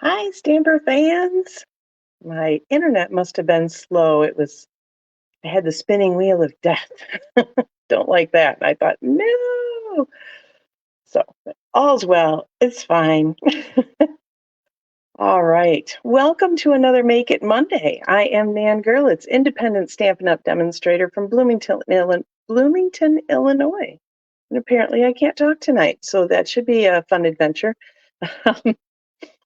Hi, Stamper fans. My internet must have been slow. I had the spinning wheel of death. Don't like that. And I thought, no. So, but all's well. It's fine. All right. Welcome to another Make It Monday. I am Nan Gerlitz, independent Stampin' Up! Demonstrator from Bloomington, Illinois. And apparently I can't talk tonight, so that should be a fun adventure.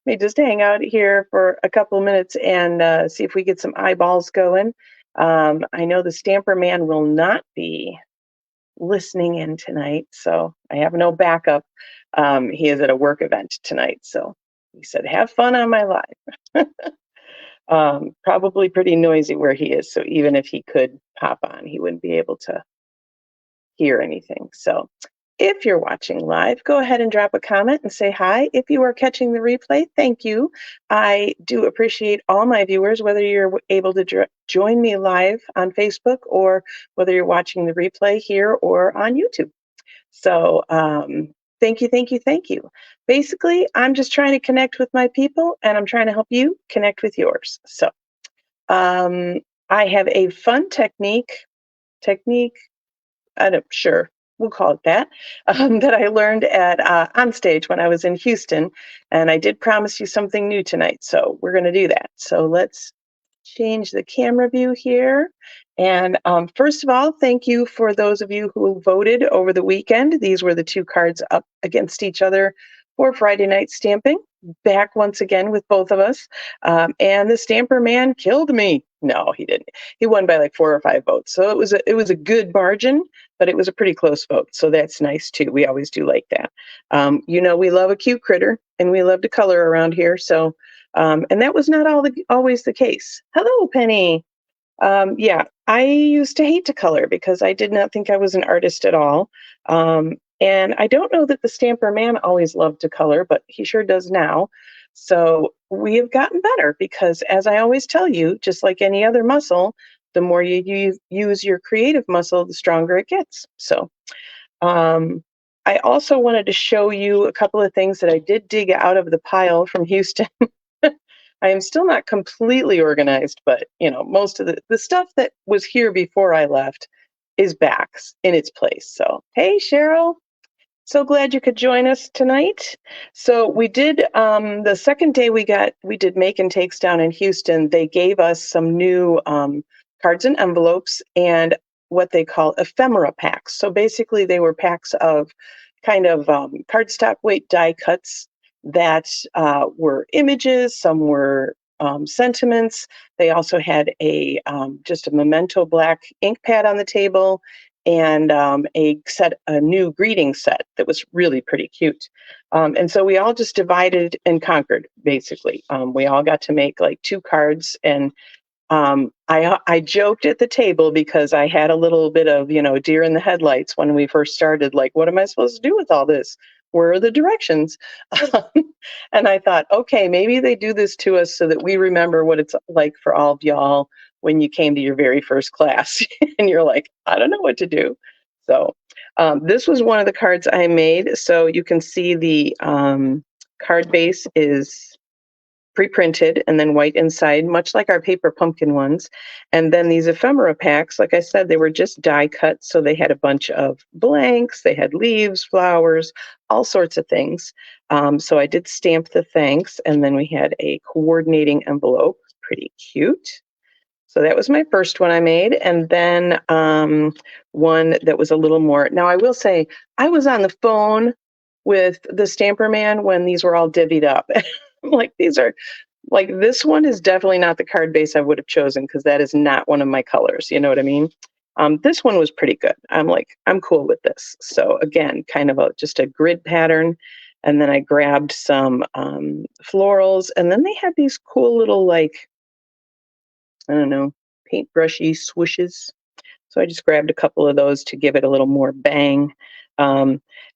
May just hang out here for a couple of minutes and see if we get some eyeballs going. I know the Stamper Man will not be listening in tonight, so I have no backup. He is at a work event tonight, so he said, have fun on my live. Probably pretty noisy where he is, so even if he could pop on, he wouldn't be able to hear anything. So if you're watching live, go ahead and drop a comment and say hi. If you are catching the replay, thank you. I do appreciate all my viewers, whether you're able to join me live on Facebook or whether you're watching the replay here or on YouTube. So thank you, thank you, thank you. Basically, I'm just trying to connect with my people and I'm trying to help you connect with yours. So I have a fun technique, sure, we'll call it that, that I learned at on stage when I was in Houston, and I did promise you something new tonight, so we're going to do that. So let's change the camera view here. And first of all, thank you for those of you who voted over the weekend. These were the two cards up against each other for Friday night stamping. Back once again with both of us. And the Stamper Man killed me. No, he didn't. He won by like 4 or 5 votes. So it was a good margin, but it was a pretty close vote. So that's nice too. We always do like that. We love a cute critter and we love to color around here. So and that was not always the case. Hello, Penny. Yeah, I used to hate to color because I did not think I was an artist at all. And I don't know that the Stamper Man always loved to color, but he sure does now. So we have gotten better because, as I always tell you, just like any other muscle, the more you use your creative muscle, the stronger it gets. So I also wanted to show you a couple of things that I did dig out of the pile from Houston. I am still not completely organized, but most of the stuff that was here before I left is back in its place. So, hey, Cheryl, so glad you could join us tonight. So we did the second day we did make and takes down in Houston. They gave us some new cards and envelopes and what they call ephemera packs. So basically, they were packs of kind of cardstock weight die cuts that were images. Some were sentiments. They also had just a memento black ink pad on the table and a new greeting set that was really pretty cute. And so we all just divided and conquered, basically. We all got to make like 2 cards, and I joked at the table because I had a little bit of, deer in the headlights when we first started, like, what am I supposed to do with all this? Where are the directions? And I thought, okay, maybe they do this to us so that we remember what it's like for all of y'all when you came to your very first class and you're like, I don't know what to do. So this was one of the cards I made. So you can see the card base is pre-printed and then white inside, much like our paper pumpkin ones. And then these ephemera packs, like I said, they were just die cut. So they had a bunch of blanks, they had leaves, flowers, all sorts of things. So I did stamp the thanks, and then we had a coordinating envelope, pretty cute. So that was my first one I made. And then one that was a little more. Now, I will say, I was on the phone with the Stamper Man when these were all divvied up. I'm like, this one is definitely not the card base I would have chosen because that is not one of my colors. You know what I mean? This one was pretty good. I'm like, I'm cool with this. So again, kind of just a grid pattern. And then I grabbed some florals, and then they had these cool little, like, I don't know, paintbrushy swooshes. So I just grabbed a couple of those to give it a little more bang.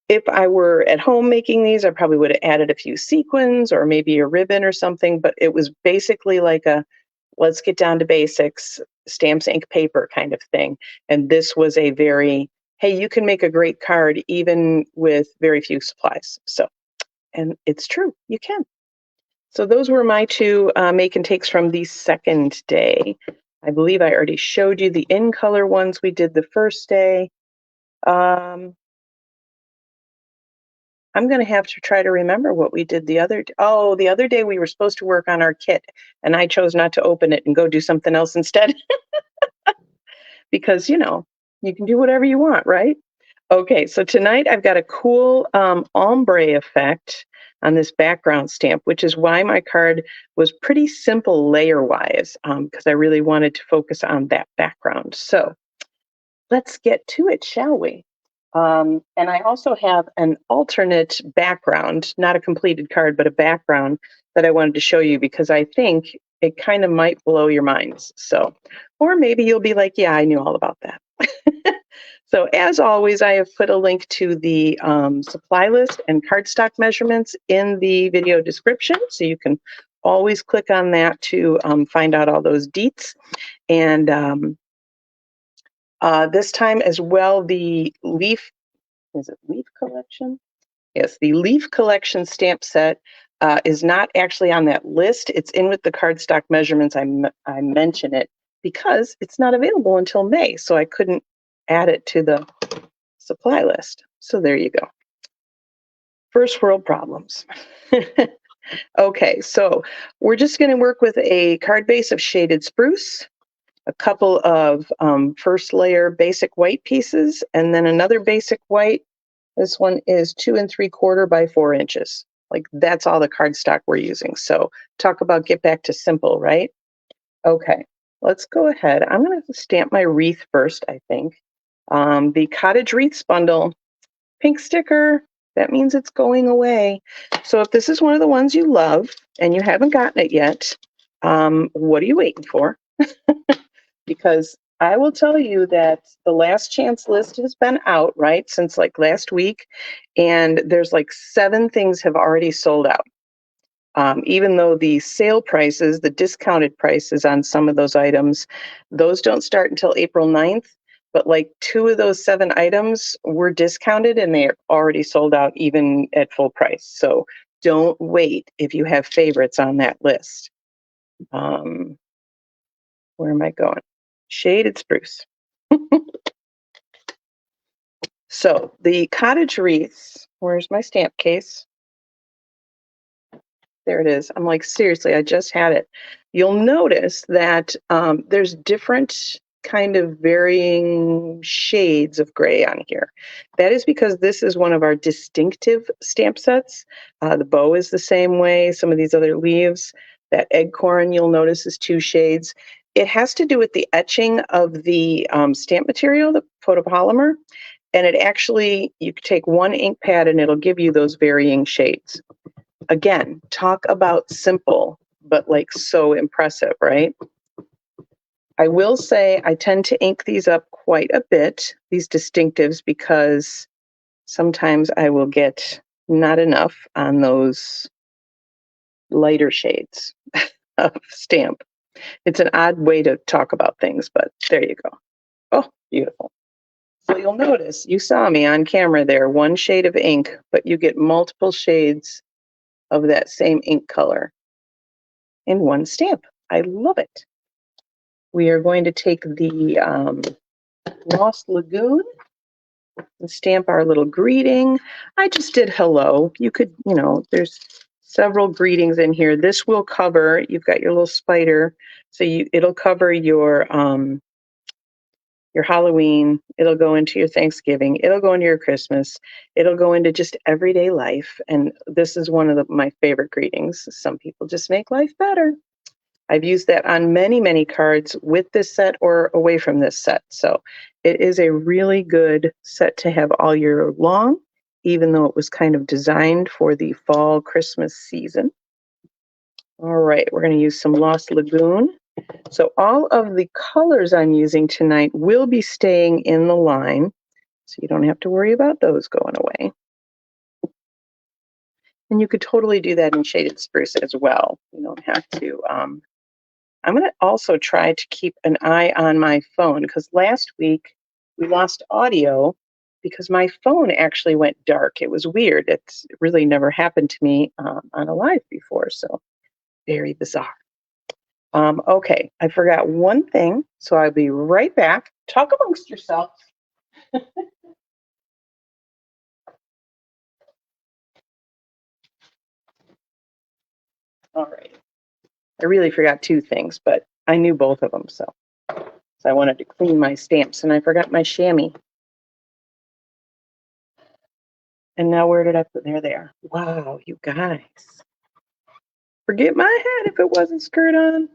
If I were at home making these, I probably would have added a few sequins or maybe a ribbon or something, but it was basically like a let's get down to basics, stamps, ink, paper kind of thing. And this was a very, hey, you can make a great card even with very few supplies. So, and it's true, you can. So those were my two make and takes from the second day. I believe I already showed you the in color ones we did the first day. Um, I'm going to have to try to remember what we did the other day. Oh, the other day we were supposed to work on our kit, and I chose not to open it and go do something else instead because, you can do whatever you want, right? Okay, so tonight I've got a cool ombre effect on this background stamp, which is why my card was pretty simple layer-wise, because I really wanted to focus on that background. So let's get to it, shall we? And I also have an alternate background, not a completed card, but a background that I wanted to show you because I think it kind of might blow your minds. So, or maybe you'll be like, yeah, I knew all about that. So as always, I have put a link to the supply list and cardstock measurements in the video description. So you can always click on that to find out all those deets. And this time as well, the leaf, is it leaf collection? Yes, the leaf collection stamp set is not actually on that list. It's in with the cardstock measurements. I mention it because it's not available until May. So I couldn't add it to the supply list. So there you go. First world problems. Okay, so we're just going to work with a card base of shaded spruce, a couple of first layer basic white pieces, and then another basic white. This one is 2 3/4 by 4 inches. Like that's all the cardstock we're using. So talk about get back to simple, right? Okay, let's go ahead. I'm going to stamp my wreath first, I think. The Cottage Wreaths bundle, pink sticker, that means it's going away. So if this is one of the ones you love and you haven't gotten it yet, what are you waiting for? Because I will tell you that the last chance list has been out, right, since like last week, and there's like 7 things have already sold out. Even though the sale prices, the discounted prices on some of those items, those don't start until April 9th. But like 2 of those 7 items were discounted and they are already sold out even at full price. So don't wait if you have favorites on that list. Where am I going? Shaded spruce. So the cottage wreaths, where's my stamp case? There it is. I'm like, seriously, I just had it. You'll notice that there's different kind of varying shades of gray on here. That is because this is one of our distinctive stamp sets. The bow is the same way. Some of these other leaves, that acorn you'll notice is 2 shades. It has to do with the etching of the stamp material, the photopolymer. And it actually, you can take one ink pad and it'll give you those varying shades. Again, talk about simple, but like so impressive, right? I will say I tend to ink these up quite a bit, these distinctives, because sometimes I will get not enough on those lighter shades of stamp. It's an odd way to talk about things, but there you go. Oh, beautiful. So you'll notice, you saw me on camera there, 1 shade of ink, but you get multiple shades of that same ink color in 1 stamp. I love it. We are going to take the Lost Lagoon and stamp our little greeting. I just did hello. You could, there's several greetings in here. This will cover, you've got your little spider, so it'll cover your Halloween, it'll go into your Thanksgiving, it'll go into your Christmas, it'll go into just everyday life. And this is one of my favorite greetings. Some people just make life better. I've used that on many, many cards with this set or away from this set. So it is a really good set to have all year long, even though it was kind of designed for the fall Christmas season. All right, we're going to use some Lost Lagoon. So all of the colors I'm using tonight will be staying in the line, so you don't have to worry about those going away. And you could totally do that in shaded spruce as well. You don't have to. I'm going to also try to keep an eye on my phone because last week we lost audio because my phone actually went dark. It was weird. It's really never happened to me on a live before. So very bizarre. Okay, I forgot one thing, so I'll be right back. Talk amongst yourselves. All right. I really forgot two things, but I knew both of them, so I wanted to clean my stamps, and I forgot my chamois. And now where did I put there? There. Wow, you guys. Forget my hat if it wasn't skirt on.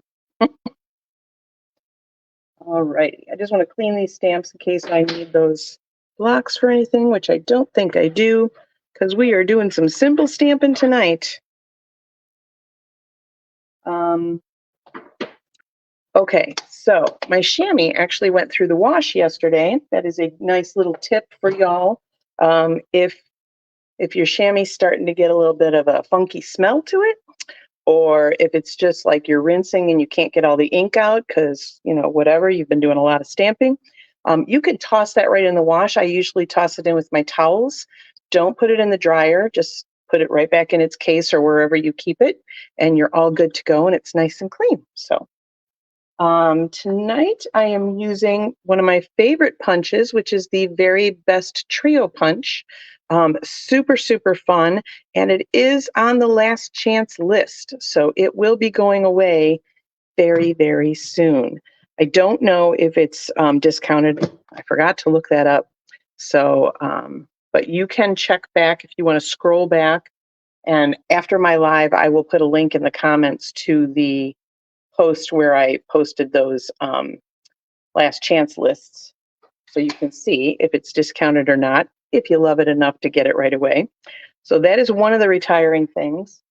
All righty. I just want to clean these stamps in case I need those blocks for anything, which I don't think I do, because we are doing some simple stamping tonight. Okay, so my chamois actually went through the wash yesterday. That is a nice little tip for y'all. If your chamois starting to get a little bit of a funky smell to it, or if it's just like you're rinsing and you can't get all the ink out because, whatever, you've been doing a lot of stamping, you could toss that right in the wash. I usually toss it in with my towels. Don't put it in the dryer. Just put it right back in its case or wherever you keep it, and you're all good to go, and it's nice and clean. So tonight I am using one of my favorite punches, which is the Very Best Trio Punch. Super, super fun. And it is on the last chance list. So it will be going away very, very soon. I don't know if it's discounted. I forgot to look that up. So, but you can check back if you want to scroll back. And after my live, I will put a link in the comments to the post where I posted those last chance lists. So you can see if it's discounted or not, if you love it enough to get it right away. So that is one of the retiring things.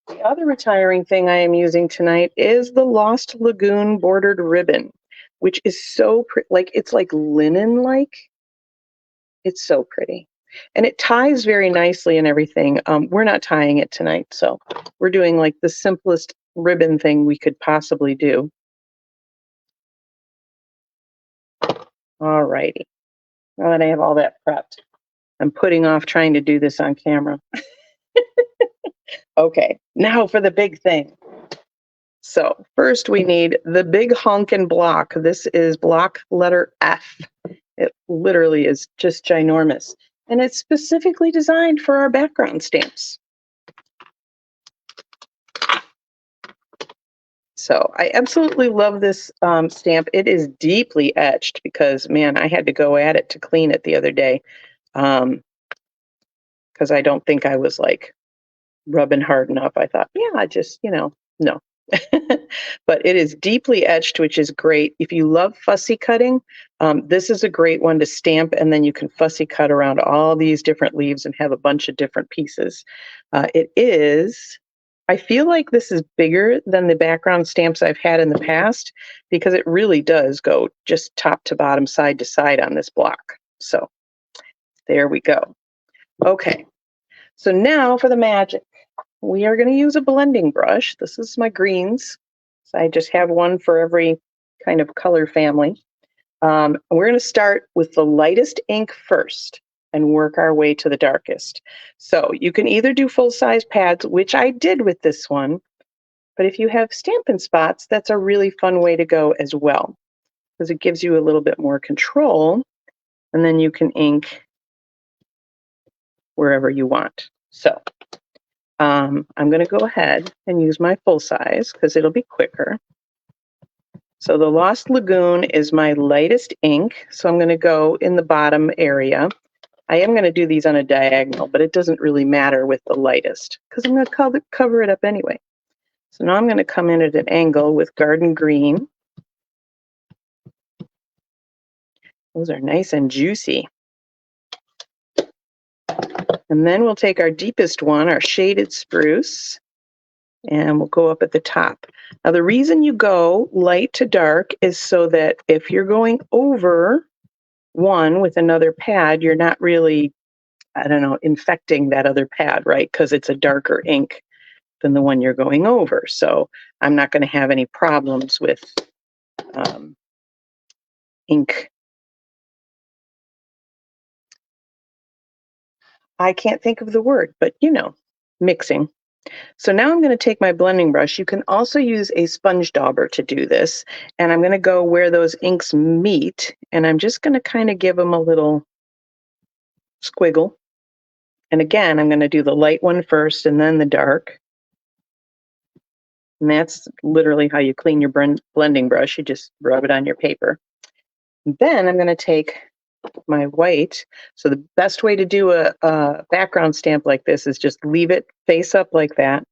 The other retiring thing I am using tonight is the Lost Lagoon bordered ribbon, which is so pretty. It's like linen-like. It's so pretty. And it ties very nicely and everything. We're not tying it tonight, so we're doing like the simplest ribbon thing we could possibly do. All righty. Now that I have all that prepped, I'm putting off trying to do this on camera. Okay, now for the big thing. So first we need the big honkin' block. This is block letter F. It literally is just ginormous. And it's specifically designed for our background stamps. So I absolutely love this stamp. It is deeply etched because, man, I had to go at it to clean it the other day because I don't think I was like rubbing hard enough. I thought, yeah, I just, no. But it is deeply etched, which is great. If you love fussy cutting, this is a great one to stamp, and then you can fussy cut around all these different leaves and have a bunch of different pieces. I feel like this is bigger than the background stamps I've had in the past because it really does go just top to bottom, side to side on this block. So there we go. Okay, so now for the magic. We are going to use a blending brush. This is my greens. So I just have one for every kind of color family. We're going to start with the lightest ink first and work our way to the darkest. So you can either do full-size pads, which I did with this one, but if you have Stampin' Spots, that's a really fun way to go as well, because it gives you a little bit more control, and then you can ink wherever you want. So I'm going to go ahead and use my full size because it'll be quicker. So the Lost Lagoon is my lightest ink, so I'm going to go in the bottom area. I am going to do these on a diagonal, but it doesn't really matter with the lightest because I'm going to cover it up anyway. So now I'm going to come in at an angle with Garden Green. Those are nice and juicy. And then we'll take our deepest one, our Shaded Spruce, and we'll go up at the top. Now, the reason you go light to dark is so that if you're going over one with another pad, you're not really, infecting that other pad, right? Because it's a darker ink than the one you're going over. So I'm not going to have any problems with ink. I can't think of the word, but mixing. So now I'm going to take my blending brush. You can also use a sponge dauber to do this. And I'm going to go where those inks meet. And I'm just going to kind of give them a little squiggle. And again, I'm going to do the light one first and then the dark. And that's literally how you clean your blending brush. You just rub it on your paper. Then I'm going to take my white. So the best way to do a background stamp like this is just leave it face up like that.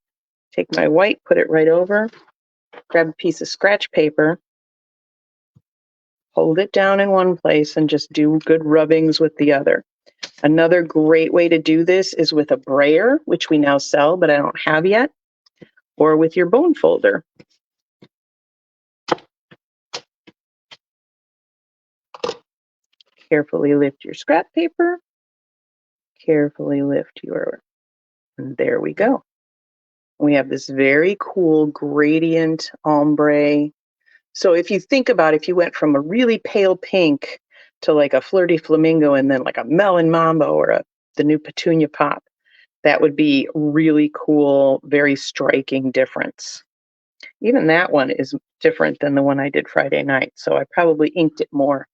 Take my white, put it right over, grab a piece of scratch paper, hold it down in one place, and just do good rubbings with the other. Another great way to do this is with a brayer, which we now sell, but I don't have yet, or with your bone folder. Carefully lift your scrap paper. Carefully lift your, and there we go. We have this very cool gradient ombre. So if you think about if you went from a really pale pink to like a flirty flamingo and then like a melon mambo or the new petunia pop, that would be really cool, very striking difference. Even that one is different than the one I did Friday night, so I probably inked it more.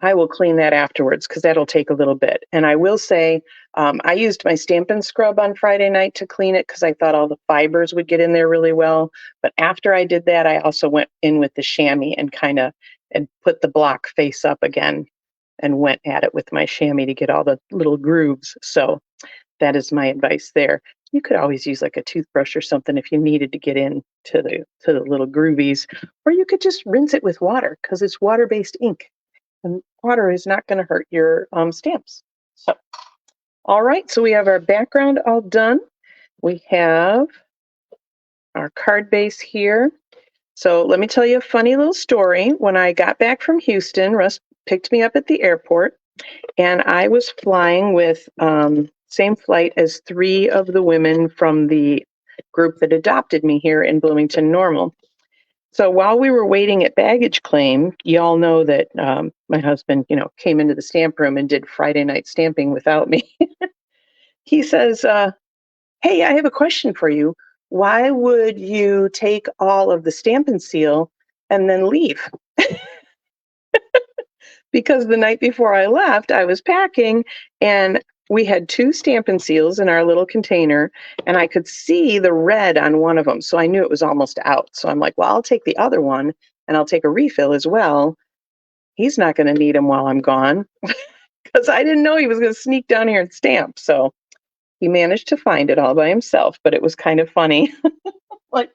I will clean that afterwards because that'll take a little bit. And I will say, I used my Stampin' Scrub on Friday night to clean it because I thought all the fibers would get in there really well. But after I did that, I also went in with the chamois and and put the block face up again and went at it with my chamois to get all the little grooves. So that is my advice there. You could always use like a toothbrush or something if you needed to get in to the little groovies, or you could just rinse it with water because it's water-based ink. And water is not going to hurt your stamps. So, all right, so we have our background all done. We have our card base here. So let me tell you a funny little story. When I got back from Houston, Russ picked me up at the airport, and I was flying with same flight as 3 of the women from the group that adopted me here in Bloomington Normal. So while we were waiting at baggage claim, you all know that my husband, came into the stamp room and did Friday night stamping without me. He says, "Hey, I have a question for you. Why would you take all of the Stampin' Seal and then leave?" Because the night before I left, I was packing and we had 2 Stampin' Seals in our little container, and I could see the red on one of them. So I knew it was almost out. So I'm like, well, I'll take the other one and I'll take a refill as well. He's not going to need them while I'm gone because I didn't know he was going to sneak down here and stamp. So he managed to find it all by himself, but it was kind of funny. Like,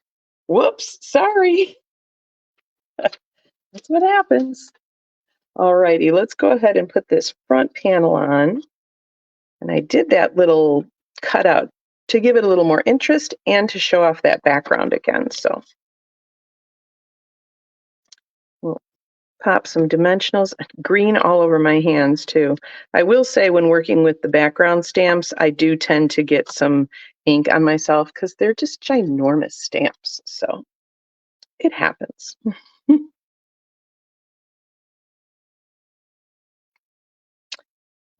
whoops, sorry. That's what happens. All righty, let's go ahead and put this front panel on. And I did that little cutout to give it a little more interest and to show off that background again. So we'll pop some dimensionals, green all over my hands too. I will say when working with the background stamps, I do tend to get some ink on myself because they're just ginormous stamps. So it happens.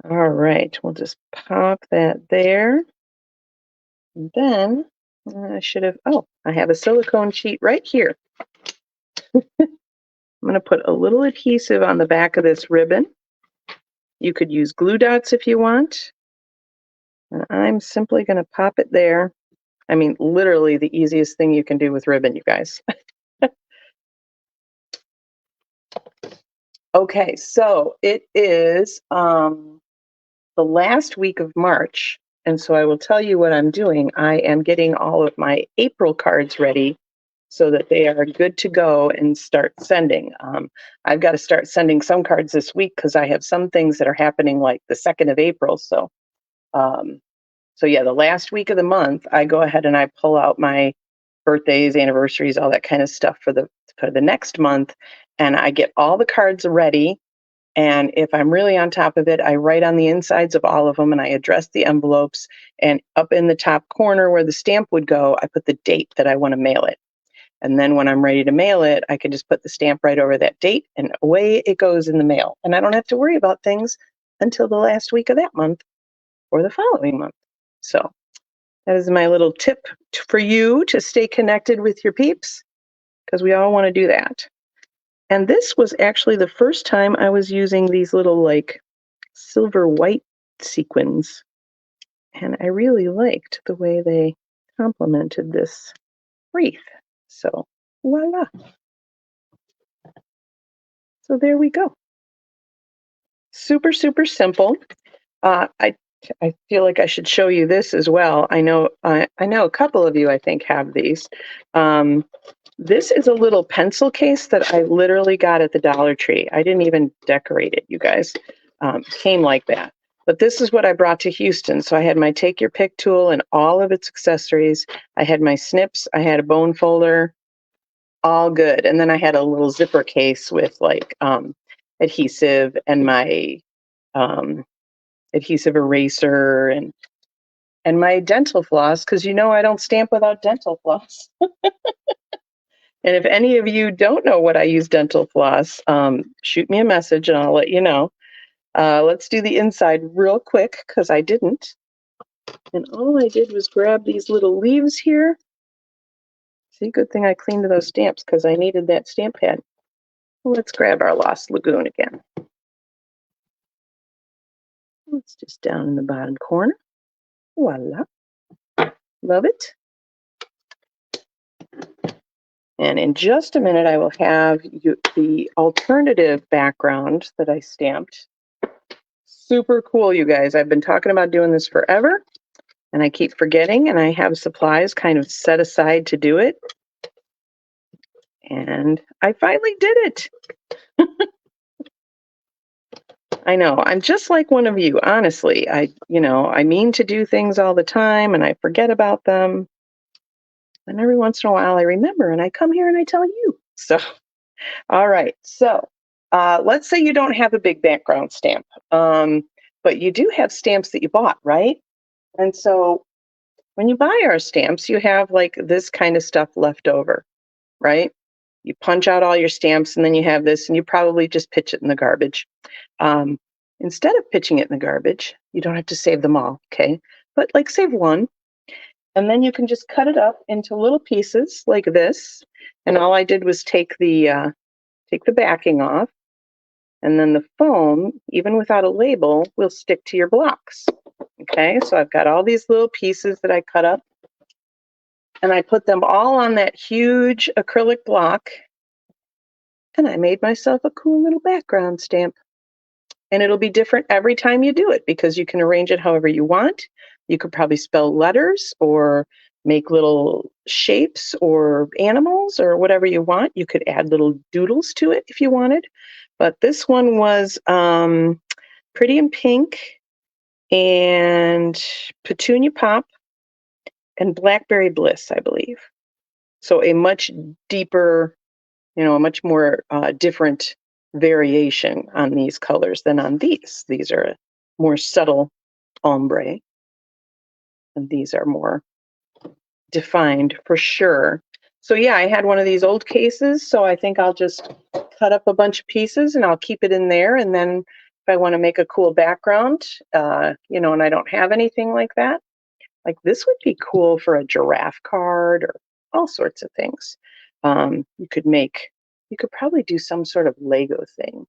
All right, we'll just pop that there. And then I should have, I have a silicone sheet right here. I'm going to put a little adhesive on the back of this ribbon. You could use glue dots if you want. And I'm simply going to pop it there. I mean, literally the easiest thing you can do with ribbon, you guys. Okay, so it is the last week of March. And so I will tell you what I'm doing. I am getting all of my April cards ready so that they are good to go and start sending. I've got to start sending some cards this week because I have some things that are happening like the 2nd of April. So, yeah, the last week of the month, I go ahead and I pull out my birthdays, anniversaries, all that kind of stuff for the next month, and I get all the cards ready. And if I'm really on top of it, I write on the insides of all of them and I address the envelopes. And up in the top corner where the stamp would go, I put the date that I want to mail it. And then when I'm ready to mail it, I can just put the stamp right over that date and away it goes in the mail. And I don't have to worry about things until the last week of that month or the following month. So That is my little tip for you to stay connected with your peeps, because we all want to do that. And this was actually the first time I was using these little like silver white sequins. And I really liked the way they complemented this wreath. So voila. So there we go. Super, super simple. I feel like I should show you this as well. I know a couple of you I think have these. This is a little pencil case that I literally got at the Dollar Tree. I didn't even decorate it, you guys. Came like that. But this is what I brought to Houston. So I had my Take Your Pick tool and all of its accessories. I had my snips. I had a bone folder. All good. And then I had a little zipper case with like adhesive and my adhesive eraser and my dental floss, because you know I don't stamp without dental floss. And if any of you don't know what I use dental floss, shoot me a message and I'll let you know. Let's do the inside real quick because I didn't. And all I did was grab these little leaves here. See, good thing I cleaned those stamps because I needed that stamp pad. Let's grab our Lost Lagoon again. It's just down in the bottom corner. Voila. Love it. And in just a minute, I will have the alternative background that I stamped. Super cool, you guys. I've been talking about doing this forever, and I keep forgetting, and I have supplies kind of set aside to do it. And I finally did it. I know, I'm just like one of you, honestly. I mean to do things all the time, and I forget about them. And every once in a while I remember and I come here and I tell you. So, all right. So let's say you don't have a big background stamp, but you do have stamps that you bought, right? And so when you buy our stamps, you have like this kind of stuff left over, right? You punch out all your stamps and then you have this and you probably just pitch it in the garbage. Instead of pitching it in the garbage, you don't have to save them all, okay? But like save one. And then you can just cut it up into little pieces like this. And all I did was take the backing off. And then the foam, even without a label, will stick to your blocks. Okay, so I've got all these little pieces that I cut up. And I put them all on that huge acrylic block. And I made myself a cool little background stamp. And it'll be different every time you do it because you can arrange it however you want. You could probably spell letters or make little shapes or animals or whatever you want. You could add little doodles to it if you wanted. But this one was Pretty in Pink and Petunia Pop and Blackberry Bliss, I believe. So a much deeper, a much more different variation on these colors than on these. These are a more subtle ombre, and these are more defined for sure. So yeah, I had one of these old cases, so I think I'll just cut up a bunch of pieces and I'll keep it in there. And then if I want to make a cool background, and I don't have anything like that, like this would be cool for a giraffe card or all sorts of things. You could probably do some sort of Lego thing,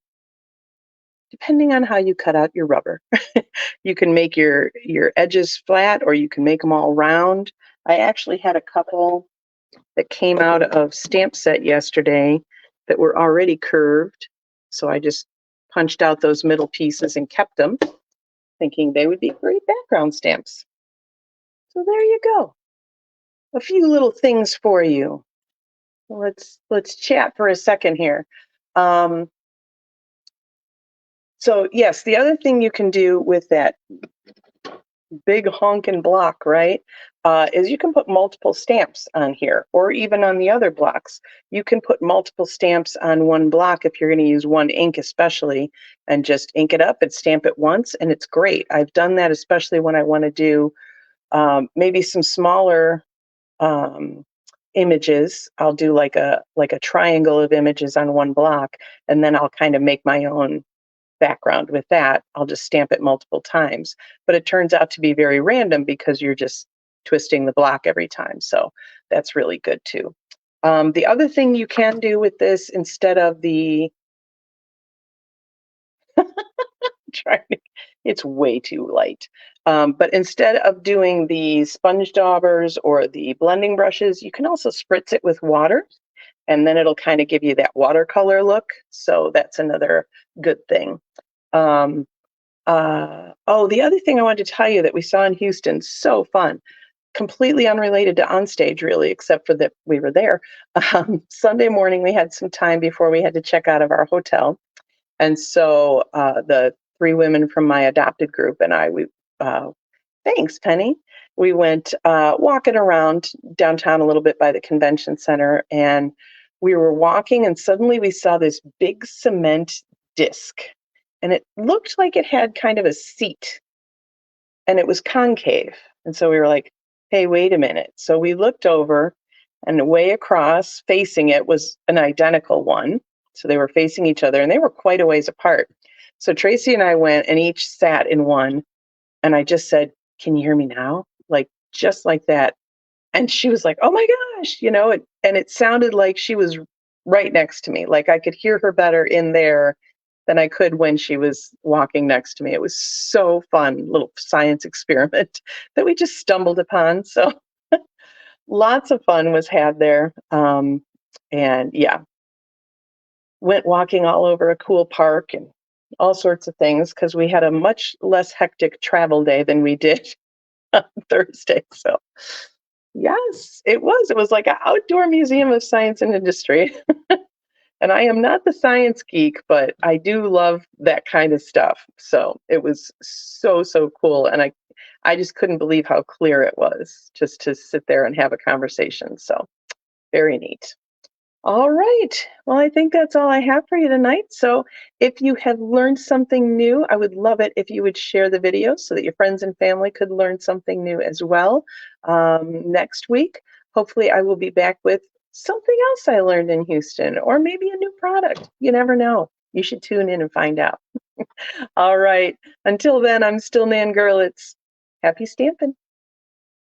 depending on how you cut out your rubber. You can make your edges flat or you can make them all round. I actually had a couple that came out of stamp set yesterday that were already curved. So I just punched out those middle pieces and kept them, thinking they would be great background stamps. So there you go. A few little things for you. Let's chat for a second here. So yes, the other thing you can do with that big honkin' block, right, is you can put multiple stamps on here, or even on the other blocks. You can put multiple stamps on one block if you're going to use one ink especially, and just ink it up and stamp it once, and it's great. I've done that especially when I want to do maybe some smaller images. I'll do like a triangle of images on one block, and then I'll kind of make my own background with that. I'll just stamp it multiple times. But it turns out to be very random because you're just twisting the block every time. So that's really good too. The other thing you can do with this instead of the trying to, it's way too light. But instead of doing the sponge daubers or the blending brushes, you can also spritz it with water, and then it'll kind of give you that watercolor look. So that's another good thing. Oh, the other thing I wanted to tell you that we saw in Houston, so fun, completely unrelated to Onstage, really, except for that we were there. Sunday morning, we had some time before we had to check out of our hotel. And so the three women from my adopted group and I, thanks, Penny. We went walking around downtown a little bit by the convention center, and we were walking, and suddenly we saw this big cement disc, and it looked like it had kind of a seat, and it was concave. And so we were like, hey, wait a minute. So we looked over, and way across, facing it, was an identical one. So they were facing each other, and they were quite a ways apart. So Tracy and I went and each sat in one, and I just said, can you hear me now? Like, just like that. And she was like, oh my gosh, and it sounded like she was right next to me. Like I could hear her better in there than I could when she was walking next to me. It was so fun, little science experiment that we just stumbled upon. So lots of fun was had there. And yeah, went walking all over a cool park and all sorts of things because we had a much less hectic travel day than we did on Thursday. So yes, it was. It was like an outdoor museum of science and industry. And I am not the science geek, but I do love that kind of stuff. So it was so, so cool. And I just couldn't believe how clear it was just to sit there and have a conversation. So very neat. All right. Well, I think that's all I have for you tonight. So if you have learned something new, I would love it if you would share the video so that your friends and family could learn something new as well. Next week, hopefully I will be back with something else I learned in Houston, or maybe a new product. You never know. You should tune in and find out. All right. Until then, I'm still Nan Gurlitz. Happy stamping.